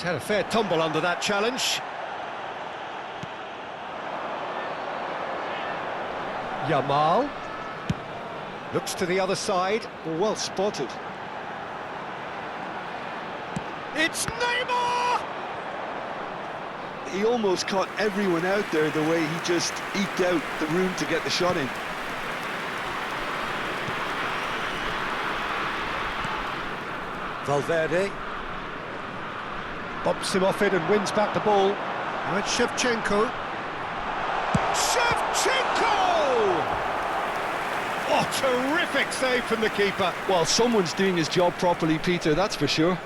He's had a fair tumble under that challenge. Yamal. Looks to the other side. Well spotted. It's Neymar! He almost caught everyone out there the way he just eked out the room to get the shot in. Valverde. Bumps him off it and wins back the ball. Now it's Shevchenko. Shevchenko! Oh, terrific save from the keeper. Well, someone's doing his job properly, Peter, that's for sure.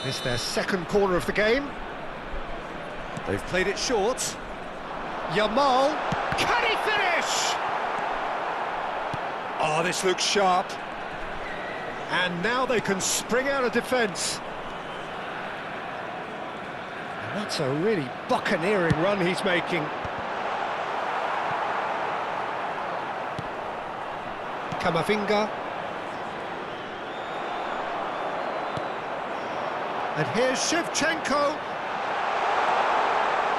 It's their second corner of the game. They've played it short. Yamal. Can he finish? Oh, this looks sharp. And now they can spring out of defence. And that's a really buccaneering run he's making. Camavinga. And here's Shevchenko.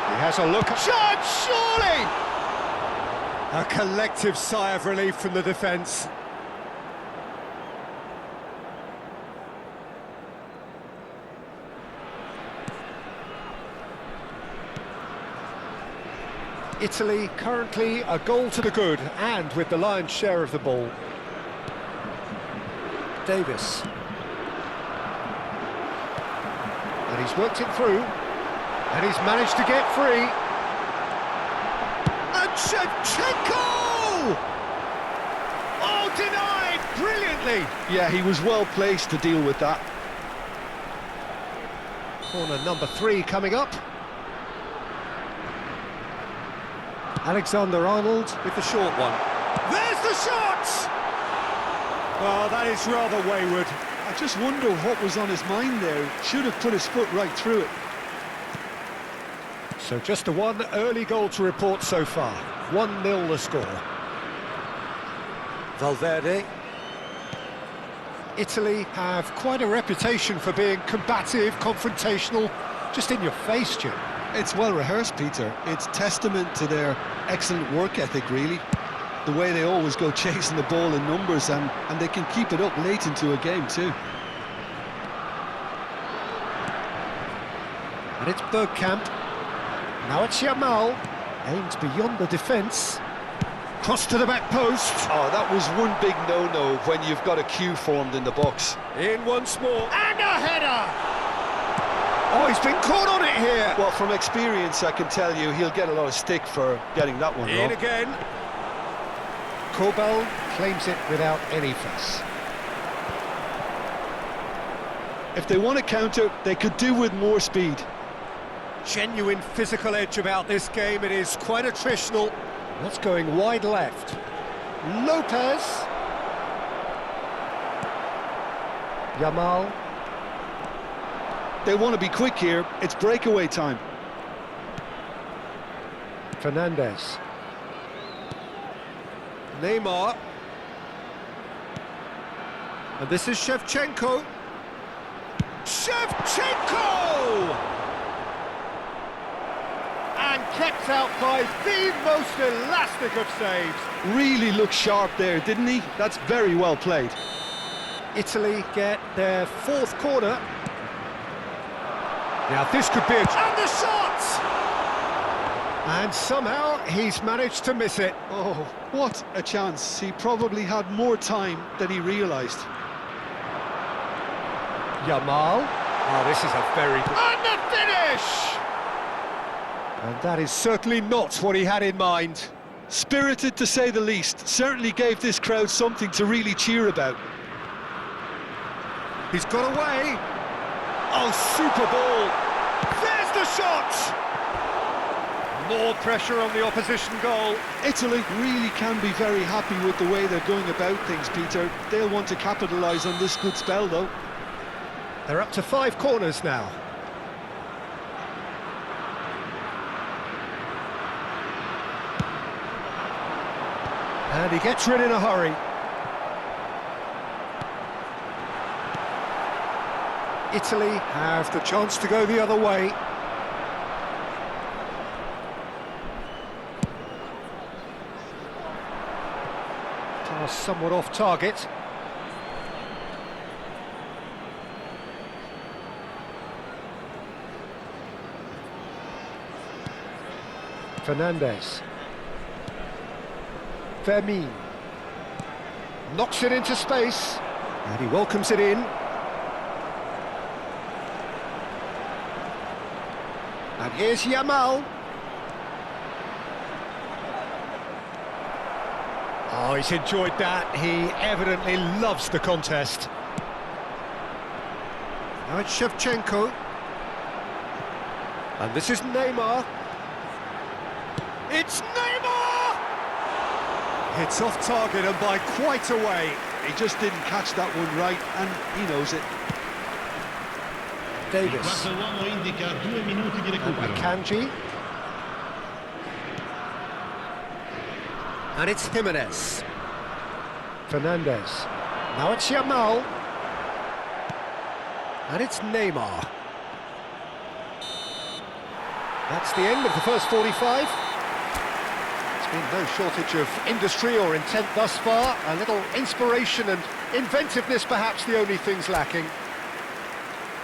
He has a look. Shot, surely! A collective sigh of relief from the defence. Italy currently a goal to the good, and with the lion's share of the ball. Davis. And he's worked it through, and he's managed to get free. And Shevchenko! Oh, denied brilliantly! Yeah, he was well placed to deal with that. Corner number 3 coming up. Alexander-Arnold with the short one. There's the shot! Well, that is rather wayward. I just wonder what was on his mind there. Should have put his foot right through it. So just a one early goal to report so far. 1-0 the score. Valverde. Italy have quite a reputation for being combative, confrontational, just in your face, Jim. It's well rehearsed, Peter. It's testament to their excellent work ethic, really. The way they always go chasing the ball in numbers, and they can keep it up late into a game too. And it's Bergkamp. Now it's Yamal. Aims beyond the defence. Cross to the back post. Oh, that was one big no-no when you've got a queue formed in the box. In once more. And a header! Oh, he's been caught on it here. Well, from experience, I can tell you he'll get a lot of stick for getting that one wrong. In again. Kobel claims it without any fuss. If they want to counter, they could do with more speed. Genuine physical edge about this game. It is quite attritional. That's going wide left. Lopez. Yamal. They want to be quick here. It's breakaway time. Fernandez. Neymar. And this is Shevchenko. Shevchenko! And kept out by the most elastic of saves. Really looked sharp there, didn't he? That's very well played. Italy get their 4th corner. Now this could be a... And the shot! And somehow he's managed to miss it. Oh, what a chance. He probably had more time than he realised. Yamal. Oh, this is a very good... And the finish! And that is certainly not what he had in mind. Spirited, to say the least. Certainly gave this crowd something to really cheer about. He's got away. Oh, super ball. There's the shot! More pressure on the opposition goal. Italy really can be very happy with the way they're going about things, Peter. They'll want to capitalise on this good spell, though. They're up to 5 corners now. And he gets rid in a hurry. Italy have the chance to go the other way. Pass somewhat off target. Fernandez. Vermin. Knocks it into space. And he welcomes it in. And here's Yamal. Oh, he's enjoyed that. He evidently loves the contest. Now it's Shevchenko. And this is Neymar. It's Neymar! It's off target and by quite a way. He just didn't catch that one right, and he knows it. Davis. And Kanji. And it's Jimenez. Fernandez. Now it's Yamal. And it's Neymar. That's the end of the first 45. There's been no shortage of industry or intent thus far. A little inspiration and inventiveness, perhaps the only things lacking.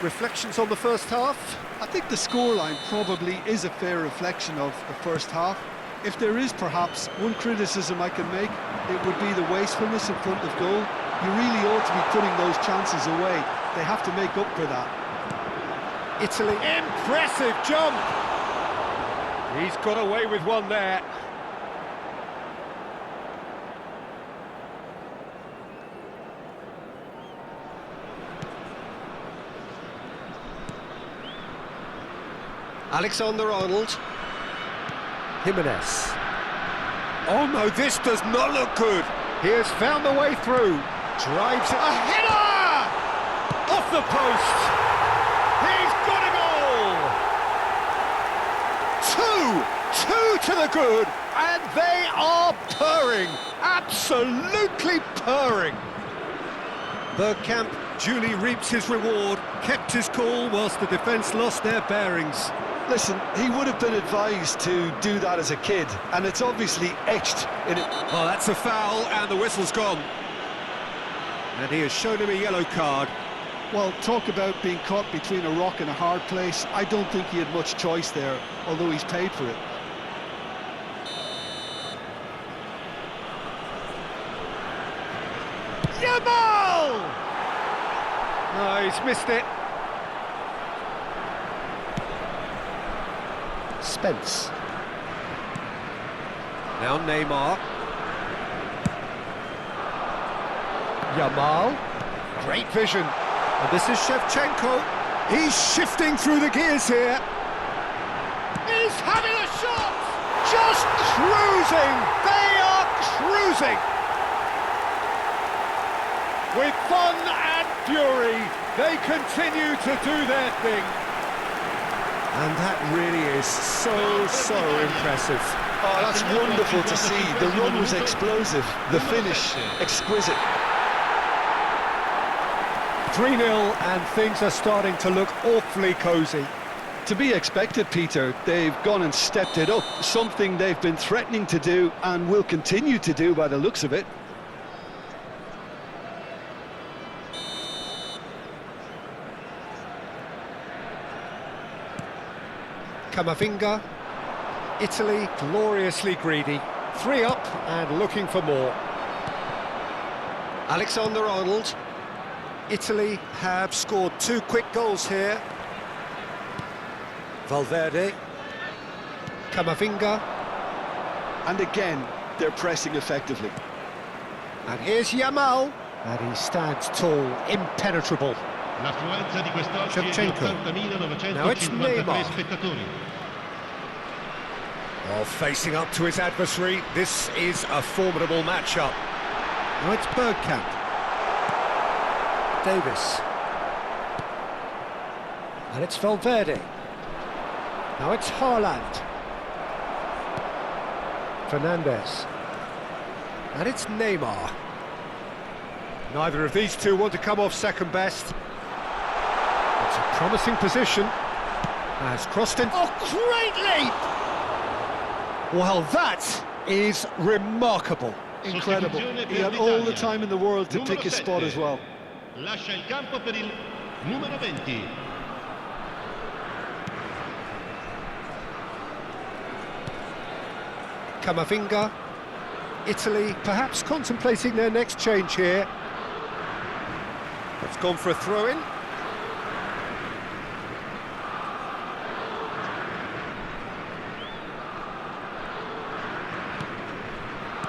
Reflections on the first half? I think the scoreline probably is a fair reflection of the first half. If there is perhaps one criticism I can make, it would be the wastefulness in front of goal. You really ought to be putting those chances away. They have to make up for that. Italy, impressive jump! He's got away with one there. Alexander-Arnold. Jimenez. Oh no, this does not look good. He has found the way through. Drives it. A header! Off the post. He's got a goal. Two to the good, and they are purring. Absolutely purring. Bergkamp duly reaps his reward, kept his cool whilst the defence lost their bearings. Listen, he would have been advised to do that as a kid, and it's obviously etched in it. Oh, that's a foul, and the whistle's gone. And he has shown him a yellow card. Well, talk about being caught between a rock and a hard place. I don't think he had much choice there, although he's paid for it. Yamal! No, he's missed it. Spence. Now Neymar. Yamal. Great vision. And this is Shevchenko. He's shifting through the gears here. He's having a shot! Just cruising! They are cruising! With fun and fury, they continue to do their thing. And that really is so impressive. Oh, that's wonderful to see. The run was explosive, the finish exquisite. 3-0 and things are starting to look awfully cosy. To be expected, Peter. They've gone and stepped it up, something they've been threatening to do and will continue to do by the looks of it. Camavinga. Italy gloriously greedy. 3 up and looking for more. Alexander-Arnold. Italy have scored 2 quick goals here. Valverde. Camavinga. And again, they're pressing effectively. And here's Yamal. And he stands tall, impenetrable. Shevchenko. Now it's Neymar. Oh, facing up to his adversary, this is a formidable matchup. Now it's Bergkamp. Davis. And it's Valverde. Now it's Haaland. Fernandez. And it's Neymar. Neither of these two want to come off second best. It's a promising position. Has crossed in. Oh, great leap! Well, that is remarkable. Incredible. He had all the time in the world to pick his spot as well. Lascia il campo per il numero 20. Camavinga. Italy perhaps contemplating their next change here. It's gone for a throw-in.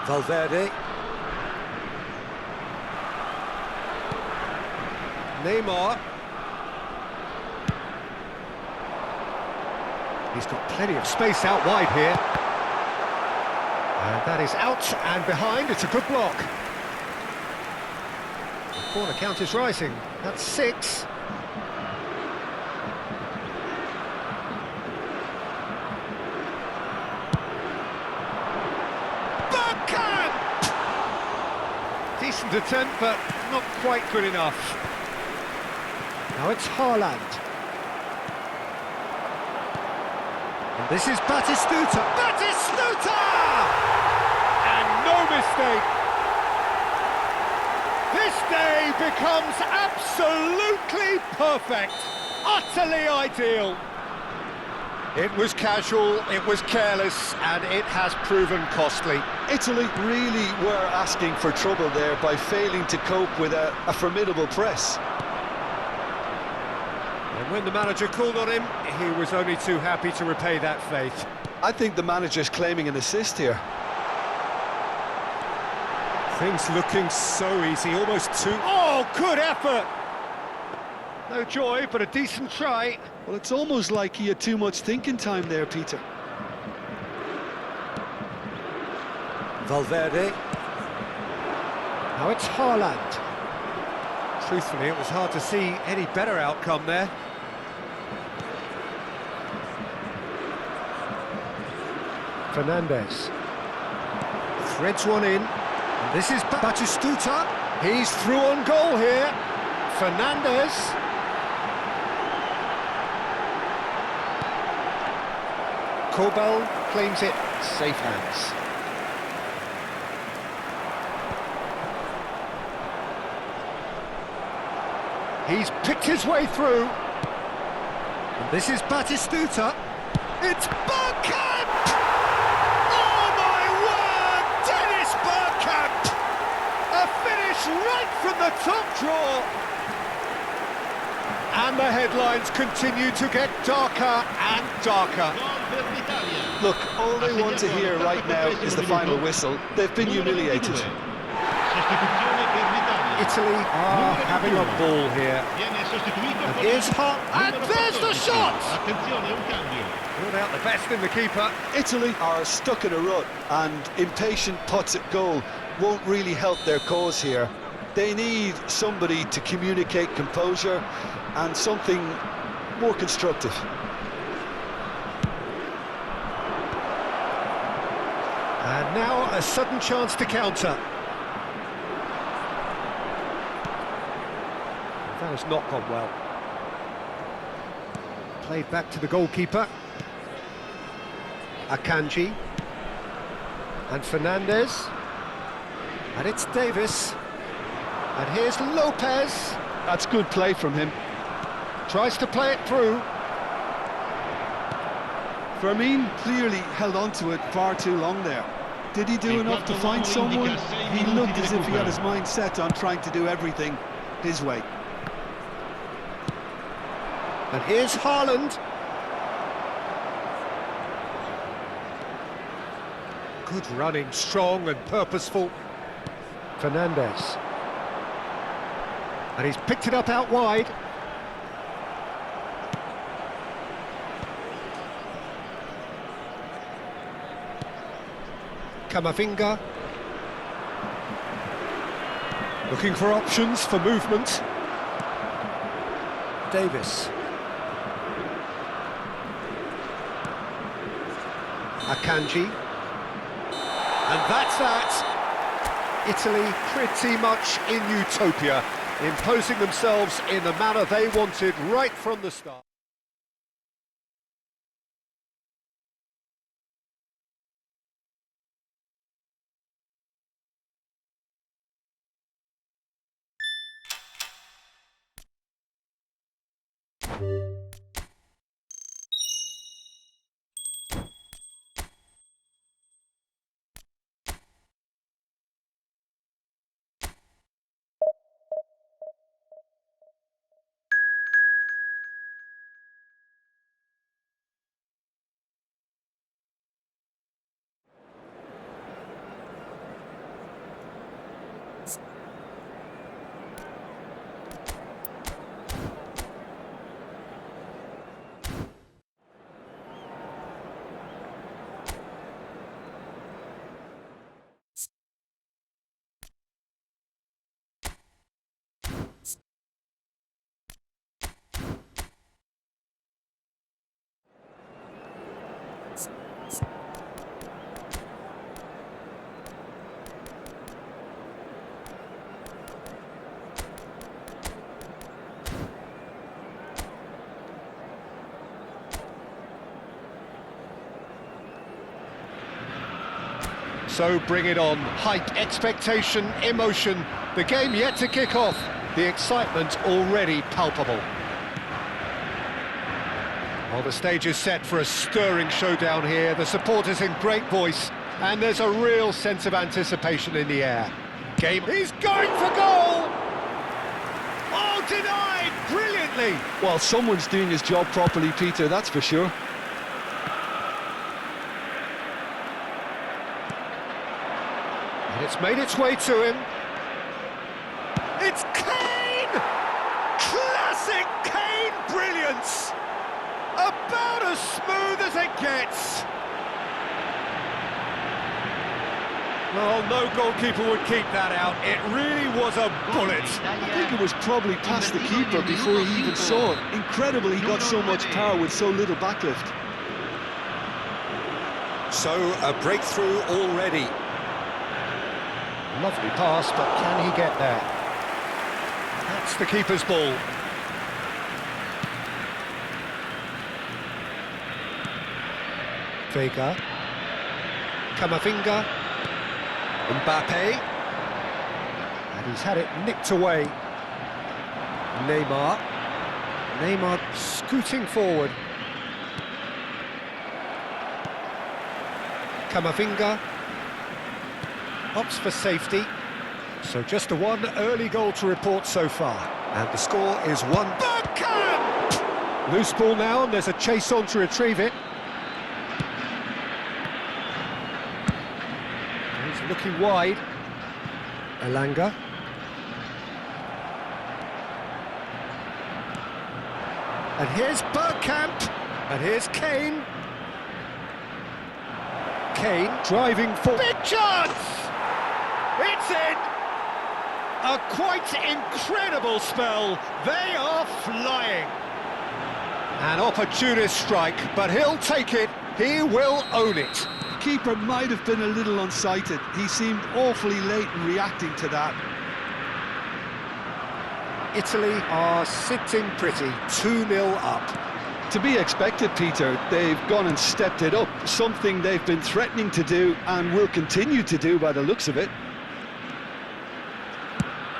Valverde. Neymar. He's got plenty of space out wide here. And that is out and behind. It's a good block. The corner count is rising. That's 6. Decent attempt, but not quite good enough. Now it's Haaland. And this is Batistuta. Batistuta! And no mistake. This day becomes absolutely perfect. Utterly ideal. It was casual, it was careless, and it has proven costly. Italy really were asking for trouble there by failing to cope with a formidable press. And when the manager called on him, he was only too happy to repay that faith. I think the manager's claiming an assist here. Things looking so easy, almost too... Oh, good effort! No joy, but a decent try. Well, it's almost like he had too much thinking time there, Peter. Valverde. Now it's Haaland. Truthfully, it was hard to see any better outcome there. Fernandes. Threads one in. And this is Batistuta. He's through on goal here. Fernandes. Kobel claims it. Safe hands. He's picked his way through. And this is Batistuta. It's Bergkamp! Oh my word! Dennis Bergkamp! A finish right from the top draw. And the headlines continue to get darker and darker. Look, all they want to hear right now is the final whistle. They've been humiliated. Italy are having a ball here. And here's Hart, and there's the shot! Ruled out the best in the keeper. Italy are stuck in a rut, and impatient putts at goal won't really help their cause here. They need somebody to communicate composure and something more constructive. And now a sudden chance to counter. That has not gone well. Played back to the goalkeeper. Akanji. And Fernandes. And it's Davis. And here's Lopez. That's good play from him. Tries to play it through. Firmine clearly held on to it far too long there. Did he do enough to find someone? He looked as if he had his mind set on trying to do everything his way. And here's Haaland. Good running, strong and purposeful. Fernandes. And he's picked it up out wide. Camavinga. Looking for options for movement. Davis. Akanji. And that's that. Italy pretty much in utopia. imposing themselves in the manner they wanted right from the start. So bring it on. Hype, expectation, emotion. The game yet to kick off. The excitement already palpable. Well, the stage is set for a stirring showdown here. The supporters in great voice, and there's a real sense of anticipation in the air. He's going for goal! Oh, denied! Brilliantly! Well, someone's doing his job properly, Peter, that's for sure. And it's made its way to him. It's Kane! Classic Kane brilliance! About as smooth as it gets. Well, no goalkeeper would keep that out. It really was a bullet. I think it was probably past the keeper before he even saw it. Incredible he got so much power with so little backlift. So, a breakthrough already. Lovely pass, but can he get there? That's the keeper's ball. Vega. Camavinga. Mbappe. And he's had it nicked away. Neymar. Neymar scooting forward. Camavinga. Opts for safety. So just the one early goal to report so far. And the score is 1. Bergkamp! Loose ball now, and there's a chase on to retrieve it. He's looking wide. Elanga. And here's Bergkamp. And here's Kane. Kane driving for... Big chance! It's in! A quite incredible spell. They are flying. An opportunist strike, but he'll take it. He will own it. The keeper might have been a little unsighted. He seemed awfully late in reacting to that. Italy are sitting pretty, 2-0 up. To be expected, Peter. They've gone and stepped it up, something they've been threatening to do and will continue to do by the looks of it.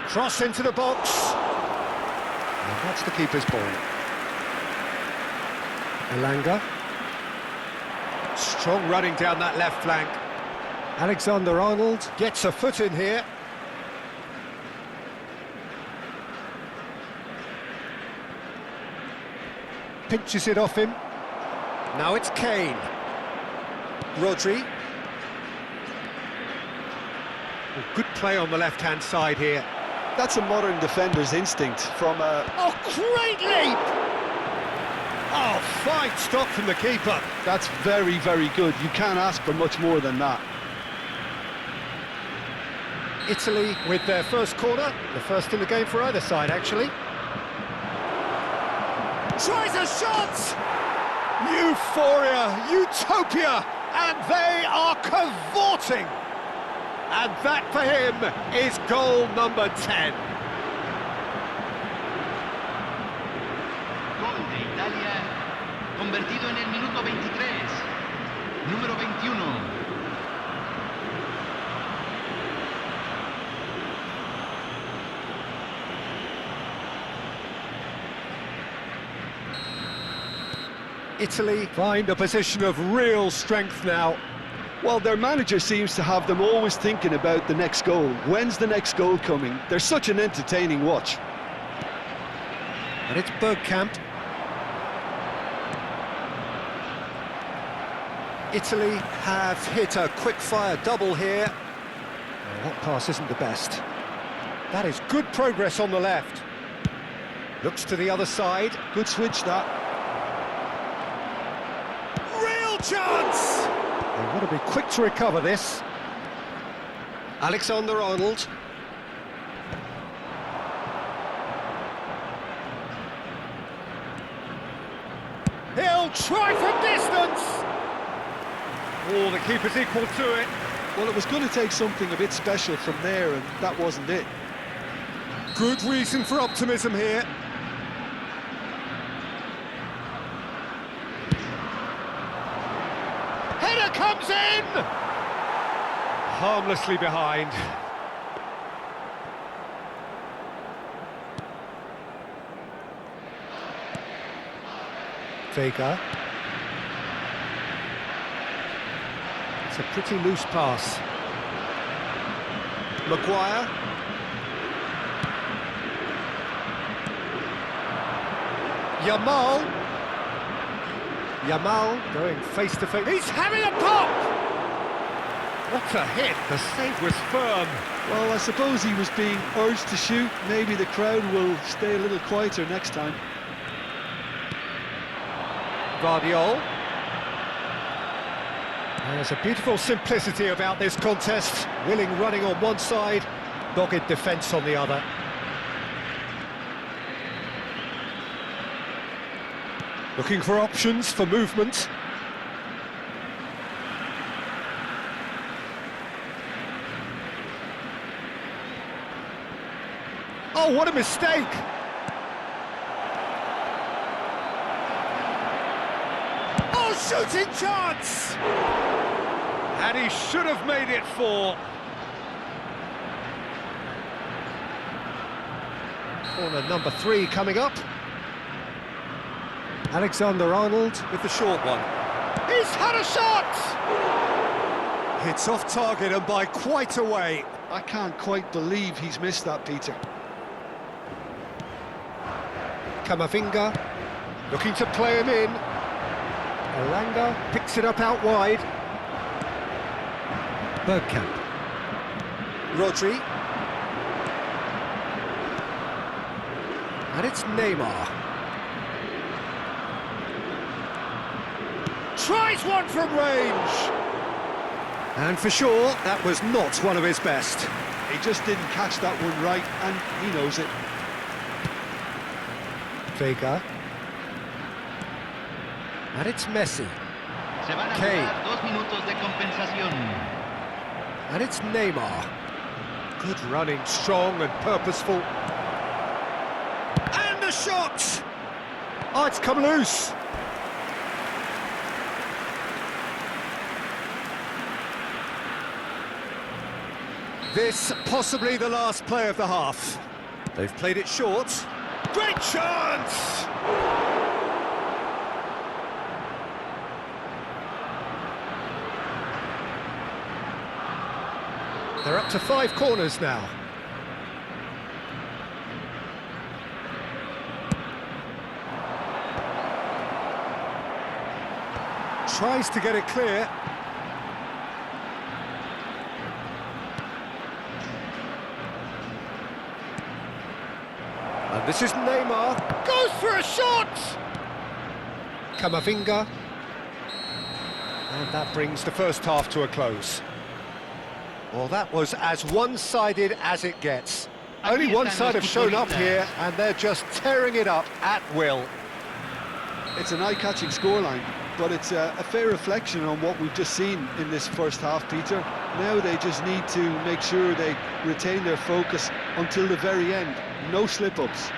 Cross into the box. And that's the keeper's ball. Elanga. Strong running down that left flank. Alexander-Arnold gets a foot in here. Pinches it off him. Now it's Kane. Rodri. Oh, good play on the left-hand side here. That's a modern defender's instinct from a... Oh, great leap! Oh, fine stop from the keeper. That's very, very good. You can't ask for much more than that. Italy with their first corner. The first in the game for either side, actually. Tries a shot! Euphoria, utopia, and they are cavorting. And that for him is goal number 10. convertido en el minuto 23. Número 21. Italy find a position of real strength now. Well, their manager seems to have them always thinking about the next goal. When's the next goal coming? They're such an entertaining watch. And it's Bergkamp. Italy have hit a quick-fire double here. Oh, that pass isn't the best. That is good progress on the left. Looks to the other side. Good switch, that. Real chance! They want to be quick to recover this. Alexander-Arnold. He'll try from distance! Oh, the keeper's equal to it. Well, it was going to take something a bit special from there, and that wasn't it. Good reason for optimism here. Header comes in! Harmlessly behind. Vega. It's a pretty loose pass. Maguire. Yamal going face to face. He's having a pop! What a hit! The save was firm. Well, I suppose he was being urged to shoot. Maybe the crowd will stay a little quieter next time. Guardiola. There's a beautiful simplicity about this contest. Willing running on one side, dogged defence on the other. Looking for options for movement. Oh, what a mistake! Oh, shooting chance! And he should have made it 4. Corner number 3 coming up. Alexander-Arnold with the short one. He's had a shot! It's off target and by quite a way. I can't quite believe he's missed that, Peter. Camavinga looking to play him in. Elanga picks it up out wide. Bergkamp. Rodri. And it's Neymar. Tries one from range! And for sure, that was not one of his best. He just didn't catch that one right, and he knows it. Vega. And it's Messi. Se van a Kane. jugar 2 minutos de compensación. And it's Neymar. Good running, strong and purposeful. And the shot! Oh, it's come loose. This possibly the last play of the half. They've played it short. Great chance! They're up to 5 corners now. Tries to get it clear. And this is Neymar. Goes for a shot! Camavinga. And that brings the first half to a close. Well, that was as one-sided as it gets. Only one side have shown up here, and they're just tearing it up at will. It's an eye-catching scoreline, but it's a fair reflection on what we've just seen in this first half, Peter. Now they just need to make sure they retain their focus until the very end. No slip-ups.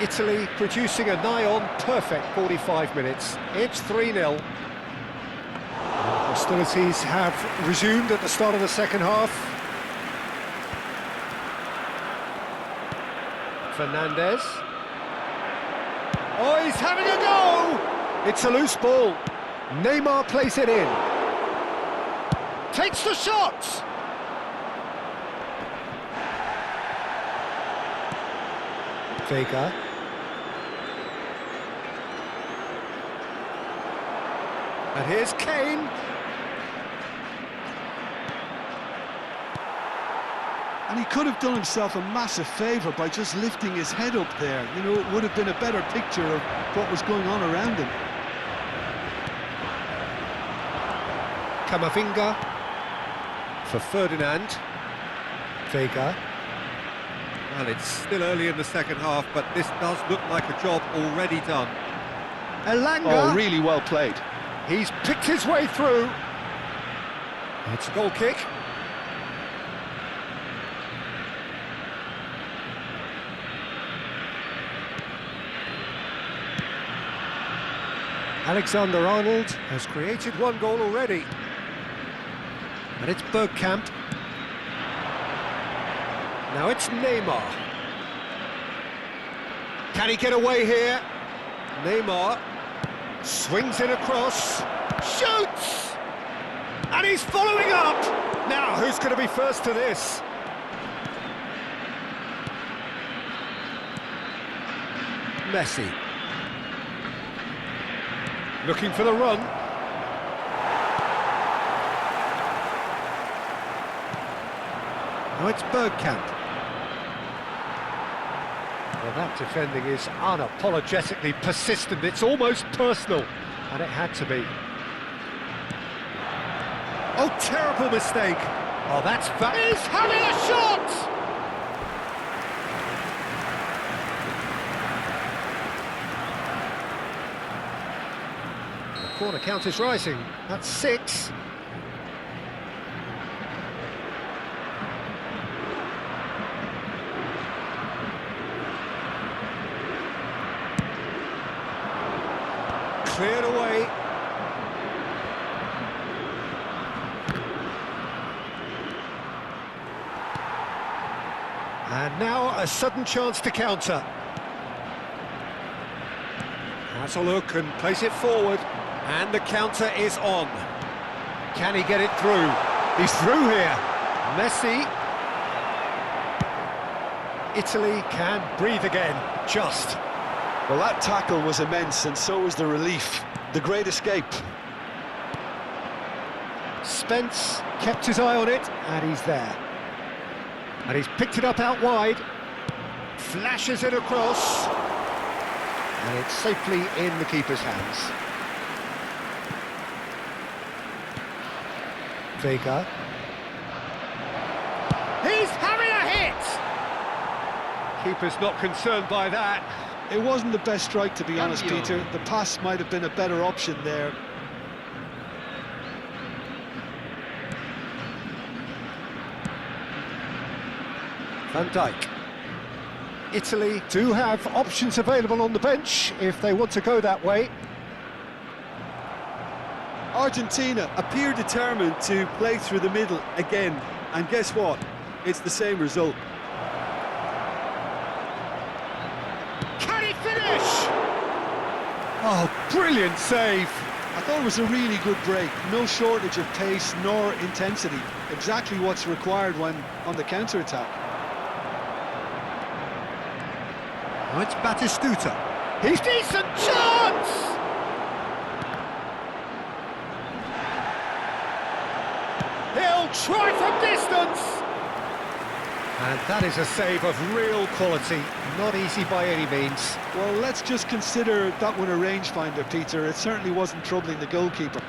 Italy producing a nigh-on perfect 45 minutes. It's 3-0. Hostilities have resumed at the start of the second half. Fernandez. Oh, he's having a go! It's a loose ball. Neymar plays it in. Takes the shot! Vega. And here's Kane. And he could have done himself a massive favour by just lifting his head up there. You know, it would have been a better picture of what was going on around him. Camavinga for Ferdinand. Vega. Well, it's still early in the second half, but this does look like a job already done. Elanga. Oh, really well played. He's picked his way through. It's a goal kick. Alexander-Arnold has created one goal already. And it's Bergkamp. Now it's Neymar. Can he get away here? Neymar swings it across, shoots! And he's following up! Now, who's going to be first to this? Messi. Looking for the run. Now it's Bergkamp. Well, that defending is unapologetically persistent. It's almost personal, and it had to be. Oh, terrible mistake. Oh, that's... He's having a shot! The corner count is rising. That's 6. Cleared away. And now a sudden chance to counter. Has a look and plays it forward. And the counter is on. Can he get it through? He's through here. Messi. Italy can breathe again. Just. Well, that tackle was immense, and so was the relief. The great escape. Spence kept his eye on it, and he's there. And he's picked it up out wide. Flashes it across. And it's safely in the keeper's hands. Vega. He's having a hit! Keeper's not concerned by that. It wasn't the best strike, to be honest, Peter. The pass might have been a better option there. Van Dijk. Italy do have options available on the bench if they want to go that way. Argentina appear determined to play through the middle again, and guess what? It's the same result. Can he finish? Oh, brilliant save! I thought it was a really good break. No shortage of pace nor intensity. Exactly what's required when on the counter-attack. Oh, it's Batistuta. He's decent chance! He'll try from distance! And that is a save of real quality, not easy by any means. Well, let's just consider that one a rangefinder, Peter. It certainly wasn't troubling the goalkeeper.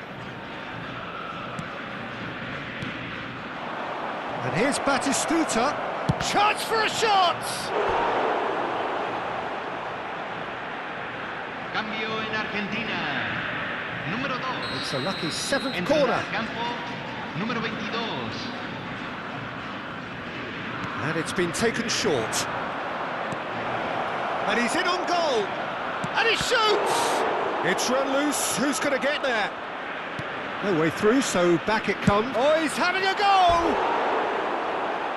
And here's Batistuta. Chance for a shot! Cambio en Argentina. Número 2. It's a lucky 7th Entrada corner. al campo, número 22. And it's been taken short. And he's in on goal. And he shoots! It's run loose. Who's going to get there? No way through, so back it comes. Oh, he's having a go!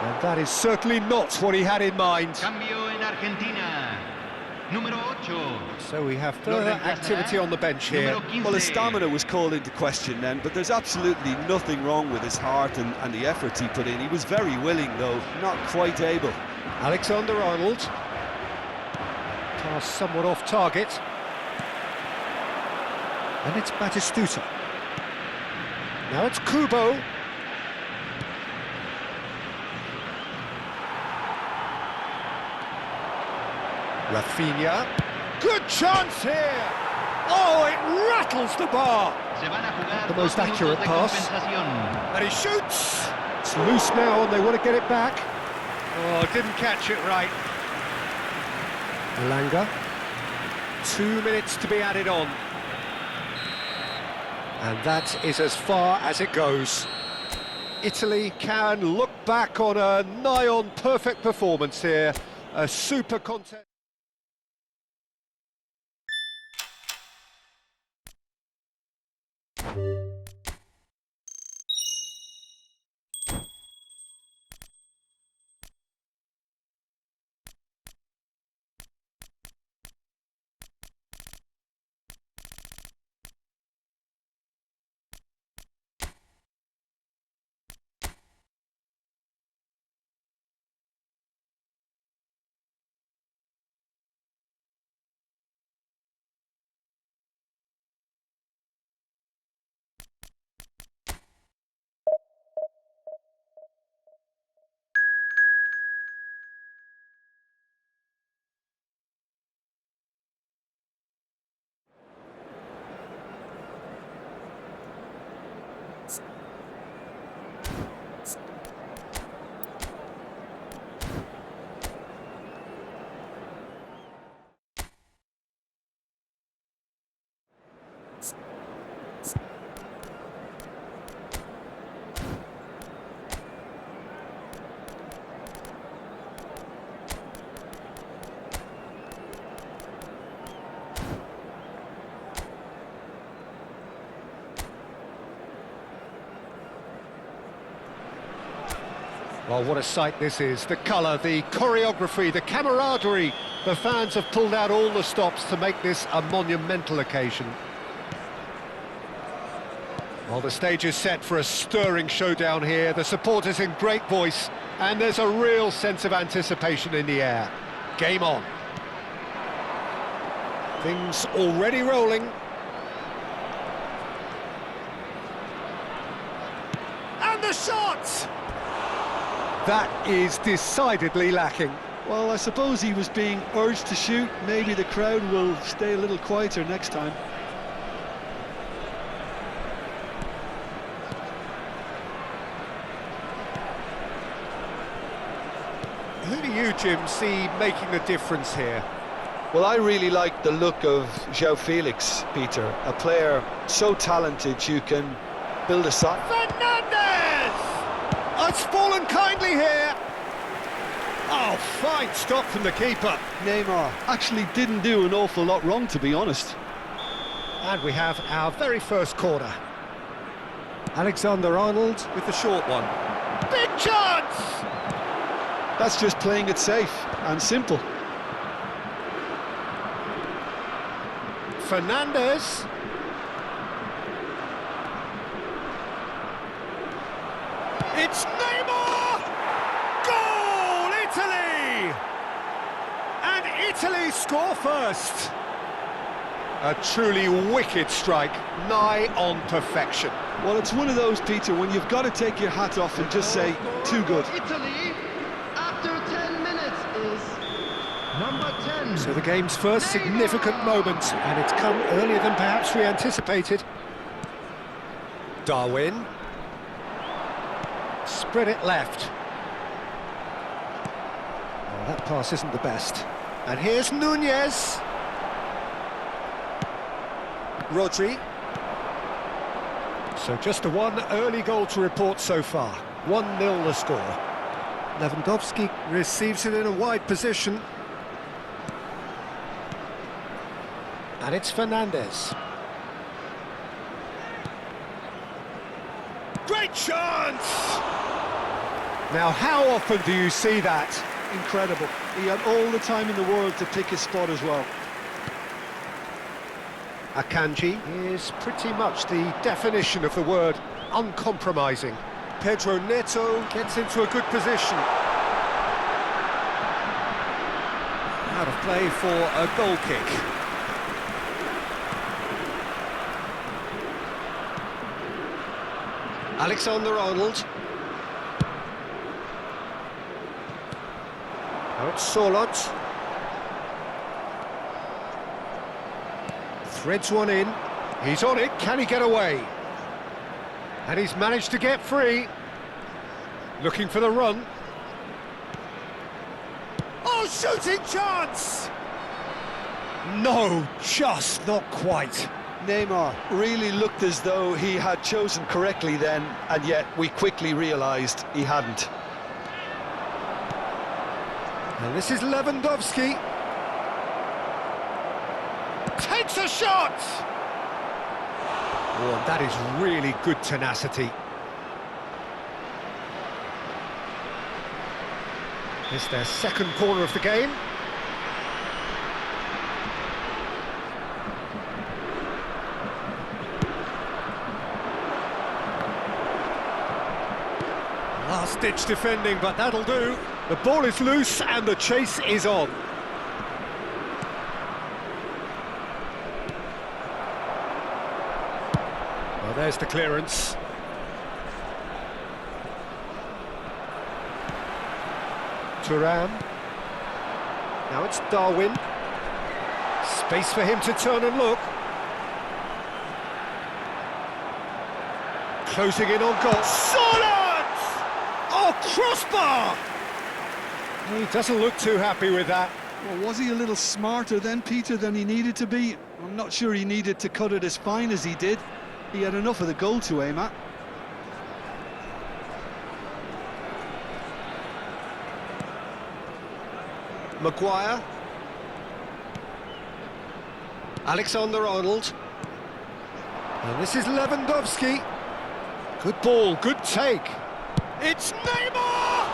And that is certainly not what he had in mind. Cambio en Argentina. Número 8. So we have further activity on the bench here. Número 15. Well, his stamina was called into question then, but there's absolutely nothing wrong with his heart and the efforts he put in. He was very willing, though, not quite able. Alexander-Arnold. Pass somewhat off target. And it's Batistuta. Now it's Kubo. Rafinha. Good chance here! Oh, it rattles the bar! Se van a jugar The most 2 minutos accurate de pass. compensación. And he shoots! It's loose now and they want to get it back. Oh, didn't catch it right. Malanga. 2 minutes to be added on. And that is as far as it goes. Italy can look back on a nigh-on perfect performance here. A super contest. Well, what a sight this is. The colour, the choreography, the camaraderie. The fans have pulled out all the stops to make this a monumental occasion. Well, the stage is set for a stirring showdown here. The supporters in great voice, and there's a real sense of anticipation in the air. Game on. Things already rolling. And the shot! That is decidedly lacking. Well, I suppose he was being urged to shoot. Maybe the crowd will stay a little quieter next time. Who do you, Jim, see making the difference here? Well, I really like the look of João Felix, Peter. A player so talented you can build a side. Fernandez! Oh, it's fallen kindly here. Oh, fine stop from the keeper. Neymar actually didn't do an awful lot wrong, to be honest. And we have our very first corner. Alexander-Arnold with the short one. Big chance! That's just playing it safe and simple. Fernandez. It's Neymar! Goal, Italy! And Italy score first. A truly wicked strike, nigh on perfection. Well, it's one of those, Peter, when you've got to take your hat off and just say, too good. Italy, after 10 minutes, is number 10. So the game's first significant moment, and it's come earlier than perhaps we anticipated. Darwin. Spread it left. Oh, that pass isn't the best. And here's Nunez. Rodri. So just the one early goal to report so far. 1-0 the score. Lewandowski receives it in a wide position. And it's Fernandez. Great chance! Now, how often do you see that? Incredible. He had all the time in the world to pick his spot as well. Akanji is pretty much the definition of the word uncompromising. Pedro Neto gets into a good position. Out of play for a goal kick. Alexander-Arnold. Now it's Sorloth. Threads one in. He's on it. Can he get away? And he's managed to get free. Looking for the run. Oh, shooting chance! No, just not quite. Neymar really looked as though he had chosen correctly then, and yet we quickly realised he hadn't. And this is Lewandowski. Takes a shot! Oh, and that is really good tenacity. It's their second corner of the game. Last-ditch defending, but that'll do. The ball is loose and the chase is on. Well, there's the clearance. Thuram. Now it's Darwin. Space for him to turn and look. Closing in on goal. Solid! Oh, crossbar! He doesn't look too happy with that. Well, was he a little smarter then, Peter, than he needed to be? I'm not sure he needed to cut it as fine as he did. He had enough of the goal to aim at. Maguire. Alexander-Arnold. And this is Lewandowski. Good ball, good take. It's Neymar!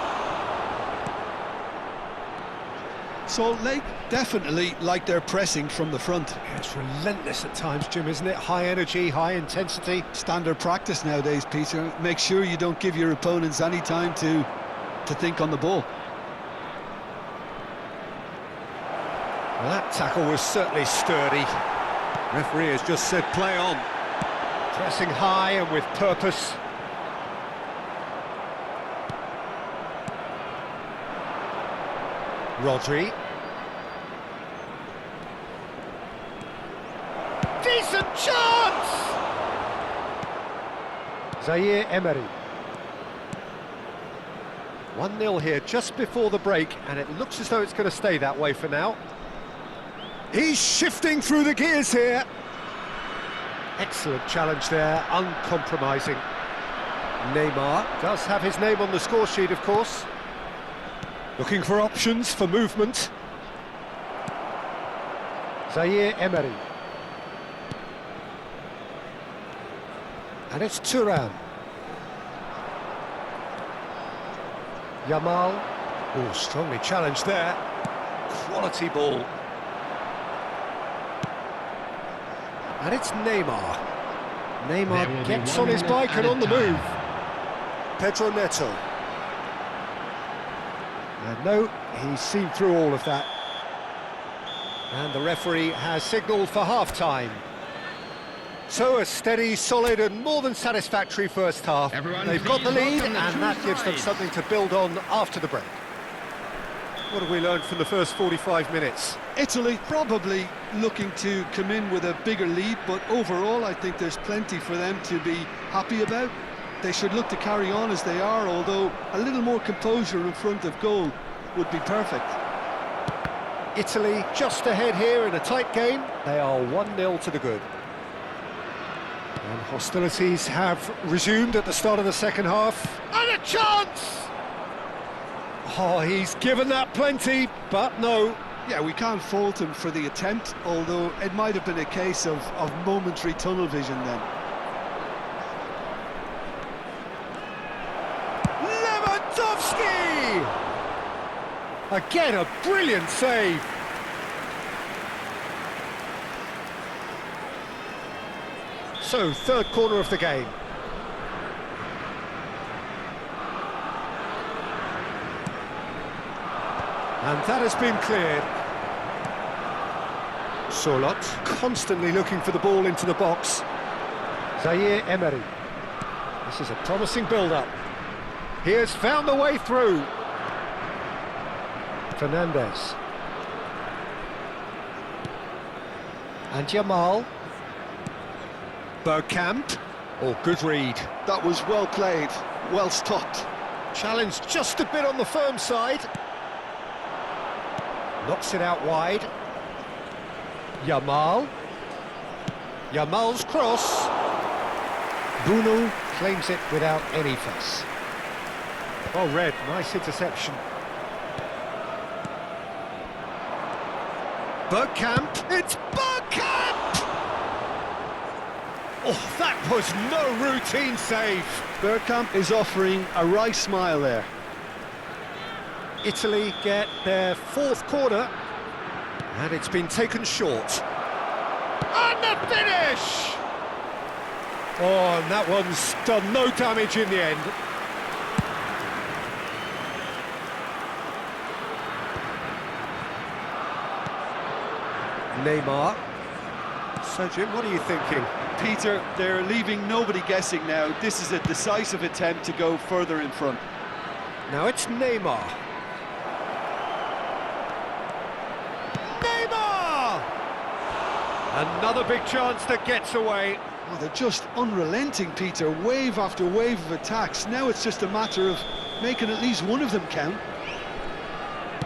Salt Lake definitely like their pressing from the front. It's relentless at times, Jim, isn't it? High energy, high intensity. Standard practice nowadays, Peter. Make sure you don't give your opponents any time to think on the ball. Well, that tackle was certainly sturdy. Referee has just said play on. Pressing high and with purpose. Rodri. Decent chance! Zaire Emery. 1-0 here just before the break, and it looks as though it's going to stay that way for now. He's shifting through the gears here. Excellent challenge there, uncompromising. Neymar does have his name on the score sheet, of course. Looking for options for movement. Zaire Emery. And it's Thuram. Yamal. Oh, strongly challenged there. Quality ball. And it's Neymar. Neymar gets on his bike and on the move. Pedro Neto. And no, he's seen through all of that. And the referee has signalled for half-time. So a steady, solid and more than satisfactory first half. They've got the lead and that gives them something to build on after the break. What have we learned from the first 45 minutes? Italy probably looking to come in with a bigger lead, but overall I think there's plenty for them to be happy about. They should look to carry on as they are, although a little more composure in front of goal would be perfect. Italy just ahead here in a tight game. They are 1-0 to the good. And hostilities have resumed at the start of the second half. And a chance! Oh, he's given that plenty, but no, Yeah, we can't fault him for the attempt, although it might have been a case of momentary tunnel vision then. Lewandowski! Again, a brilliant save. So, third corner of the game. And that has been cleared. Sorlot constantly looking for the ball into the box. Zaire Emery. This is a promising build-up. He has found the way through. Fernandez. And Jamal. Bergkamp. Oh, good read. That was well played, well stopped. Challenged just a bit on the firm side. Knocks it out wide. Jamal. Jamal's cross. Bruno claims it without any fuss. Oh, Red, nice interception. Bergkamp. It's Bergkamp! Oh, that was no routine save. Bergkamp is offering a wry smile there. Italy get their fourth corner, and it's been taken short. And the finish! Oh, and that one's done no damage in the end. Neymar. So, Jim, what are you thinking? Peter, they're leaving nobody guessing now. This is a decisive attempt to go further in front. Now it's Neymar. Neymar! Another big chance that gets away. Oh, they're just unrelenting, Peter. Wave after wave of attacks. Now it's just a matter of making at least one of them count.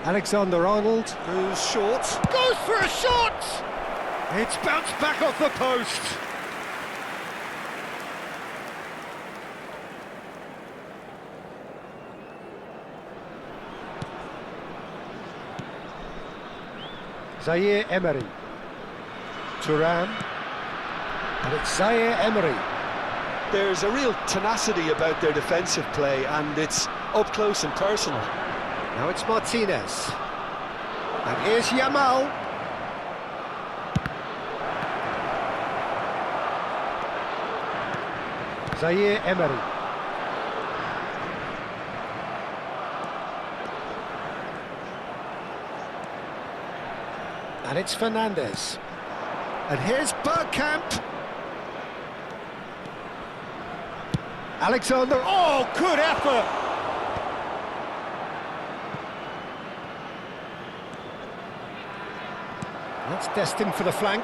Alexander-Arnold goes short. Goes for a shot! It's bounced back off the post. Zaire Emery. Thuram. And it's Zaire Emery. There's a real tenacity about their defensive play, and it's up close and personal. Now it's Martinez. And here's Jamal. Zaire Emery. And it's Fernandez. And here's Bergkamp. Alexander. Oh, good effort. That's destined for the flank.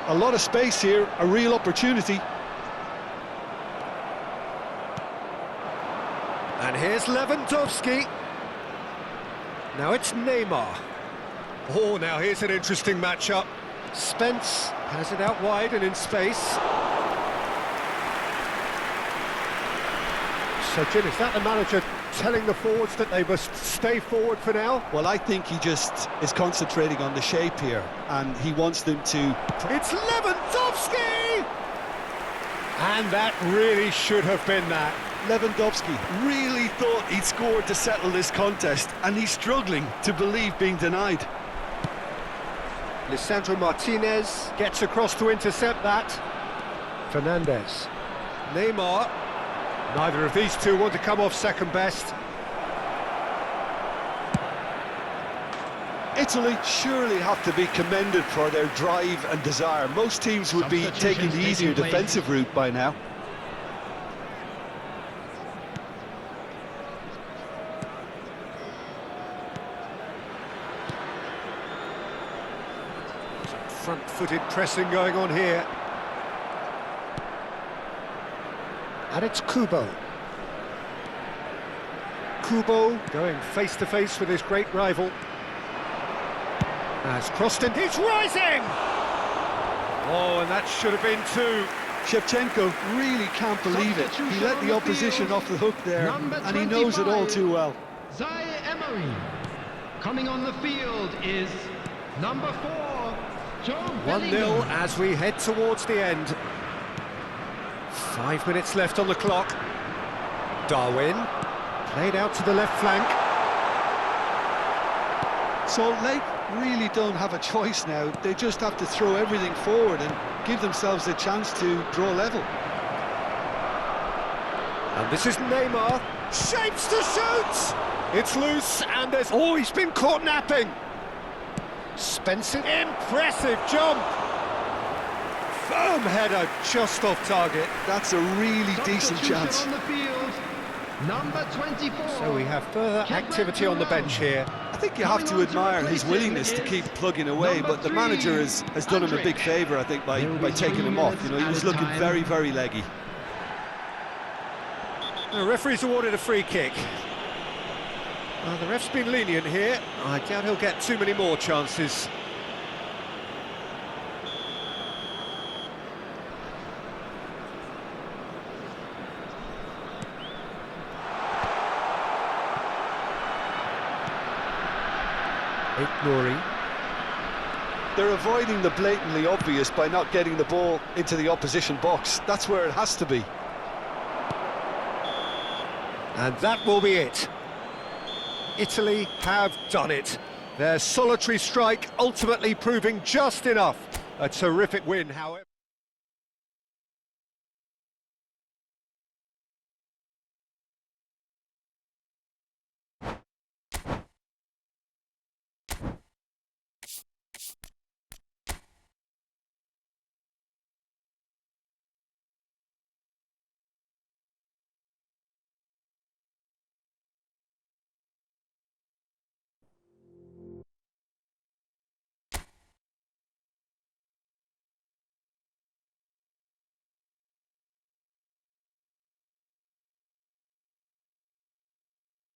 A lot of space here, a real opportunity. And here's Lewandowski. Now it's Neymar. Oh, now here's an interesting matchup. Spence has it out wide and in space. So, Jim, is that the manager telling the forwards that they must stay forward for now? Well, I think he just is concentrating on the shape here, and he wants them to... It's Lewandowski! And that really should have been that. Lewandowski really thought he'd scored to settle this contest, and he's struggling to believe being denied. Lisandro Martinez gets across to intercept that. Fernandez. Neymar. Neither of these two want to come off second best. Italy surely have to be commended for their drive and desire. Most teams would be taking the easier defensive route by now. Front-footed pressing going on here. And it's Kubo. Kubo going face-to-face with his great rival. Has crossed and he's rising! Oh, and that should have been two. Shevchenko really can't believe it. He let the opposition off the hook there, and he knows it all too well. Zaire Emery. Coming on the field is Number 4, Joe 1-0 Bellingham. as we head towards the end. 5 minutes left on the clock. Darwin, played out to the left flank. Salt Lake really don't have a choice now. They just have to throw everything forward and give themselves a chance to draw level. And this is Neymar, shapes to shoot! It's loose, and there's... Oh, he's been caught napping! Spencer, impressive jump! Firm header, just off target. That's a really decent Substitution chance. on the field. Number 24. So we have further activity on the bench here. I think you have to admire his willingness to keep plugging away, but the manager has done him a big favour, I think, by taking him off. You know, he was looking very, very leggy. The referee's awarded a free kick. The ref's been lenient here. I doubt he'll get too many more chances. Nouri. They're avoiding the blatantly obvious by not getting the ball into the opposition box. That's where it has to be. And that will be it. Italy have done it. Their solitary strike ultimately proving just enough. A terrific win, however.